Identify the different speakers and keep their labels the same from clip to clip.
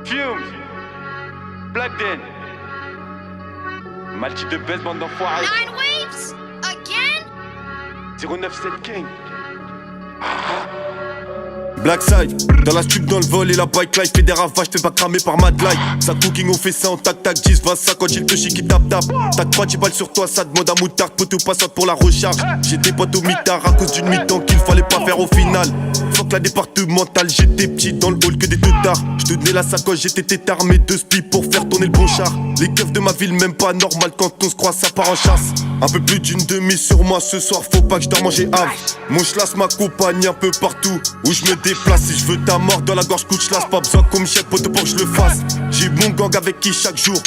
Speaker 1: Fumes, Black Den, Malti de baisse, bande d'enfoirés.
Speaker 2: Nine waves? Again?
Speaker 1: 097 King.
Speaker 3: Blackside, dans la stup, dans le vol et la bike life. Fais des ravages, fais pas cramer par Mad Light. Ça cooking, on fait ça en tac tac 10, 25 quand j'ai le touchy qui tape tape. Tac pas, 10 balles sur toi, ça demande à moutarde. Poteau passante pour la recharge. J'ai des potes au mitard à cause d'une mi-temps qu'il fallait pas faire au final. Fuck la départementale, j'étais petit dans le hall que des teutards. J'te donnais la sacoche, j'étais tétard, mes deux spies pour faire tourner le bon char. Les keufs de ma ville, même pas normal quand on se croise, ça part en chasse. Un peu plus d'une demi sur moi ce soir, faut pas que je dors manger ave. Mon schlass m'accompagne un peu partout où je me déplace. Si je veux ta mort dans la gorge, coup de schlass, pas besoin qu'on me chèque pote pour que je le fasse. J'ai mon gang avec qui chaque jour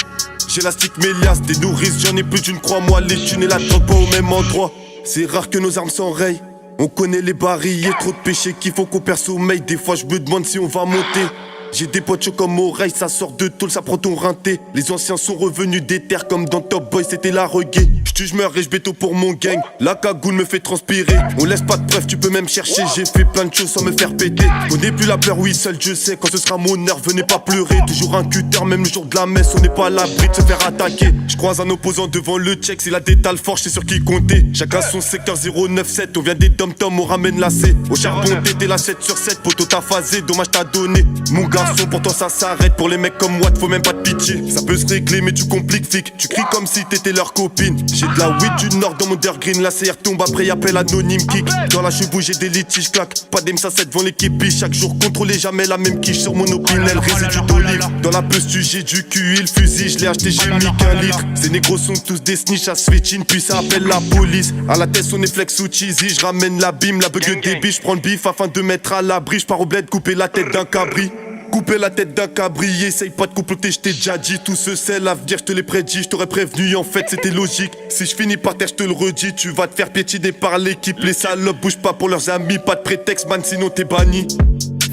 Speaker 3: j'élastique mes liasses, des nourrices, j'en ai plus d'une crois-moi. Les thunes et la drogue pas au même endroit. C'est rare que nos armes s'enrayent. On connaît les barilles, trop de péchés qu'il faut qu'on perd sommeil. Des fois je me demande si on va monter. J'ai des potes chauds comme oreille, ça sort de tôle, ça prend ton rinté. Les anciens sont revenus des terres comme dans Top Boy, c'était la reggae. J'tue, j'meurs et j'béto pour mon gang. La cagoule me fait transpirer. On laisse pas de preuves, tu peux même chercher. J'ai fait plein de choses sans me faire péter. Connais plus la peur, oui, seul Dieu sait. Quand ce sera mon heure, venez pas pleurer. Toujours un cutter, même le jour de la messe, on n'est pas à l'abri de se faire attaquer. J'croise un opposant devant le check, s'il a des tales forts, c'est sur qui compter. Chacun son secteur 097, on vient des dom-toms, on ramène la C. Au charbon, t'étais la 7 sur 7, poteau t'as phasé, dommage t'as donné. Mon garçon, pourtant ça s'arrête. Pour les mecs comme Watt, faut même pas de pitié. Ça peut se régler, mais tu compliques, fic. Tu cries comme si t'étais leur copine. J'ai de la weed du nord dans mon dirt green. La CR tombe après appel anonyme kick. Dans la chevaux, j'ai des litiges, claque. Pas d'M57 devant l'équipe. Chaque jour, contrôler jamais la même quiche sur mon opinel. Résidu d'olive. Dans la pestu, j'ai du QI. Le fusil, je l'ai acheté, j'ai mis qu'un litre. Ces négros sont tous des snitch, ça se fait chin, puis ça appelle la police. À la tête, on est flex ou cheesy. Je ramène la bim, la bug des biches. J'prends le bif afin de mettre à l'abri. J'pars au bled, couper la tête d'un cabri. Couper la tête d'un cabri, essaye pas de comploter, je t'ai déjà dit. Tout ce c'est l'avenir, je te l'ai prédit, je t'aurais prévenu, en fait c'était logique. Si je finis par terre, je te le redis, tu vas te faire piétiner par l'équipe. Les salopes bougent pas pour leurs amis, pas de prétexte man, sinon t'es banni.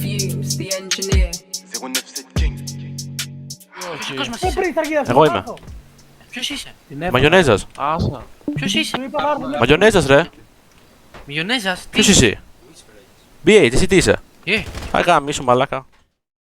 Speaker 4: Fumes, the engineer.
Speaker 1: 097 King.
Speaker 5: Ποιος μας είσαι?
Speaker 6: Εγώ είμαι.
Speaker 5: Ποιος είσαι?
Speaker 6: Μαγιονέζας.
Speaker 5: Άσα. Ποιος είσαι?
Speaker 6: Μαγιονέζας ρε.
Speaker 5: Μιονέζας.
Speaker 6: Ποιος είσαι? BH, εσύ τι είσαι?
Speaker 5: Ε,
Speaker 6: Αγάμι, είσαι μαλάκα.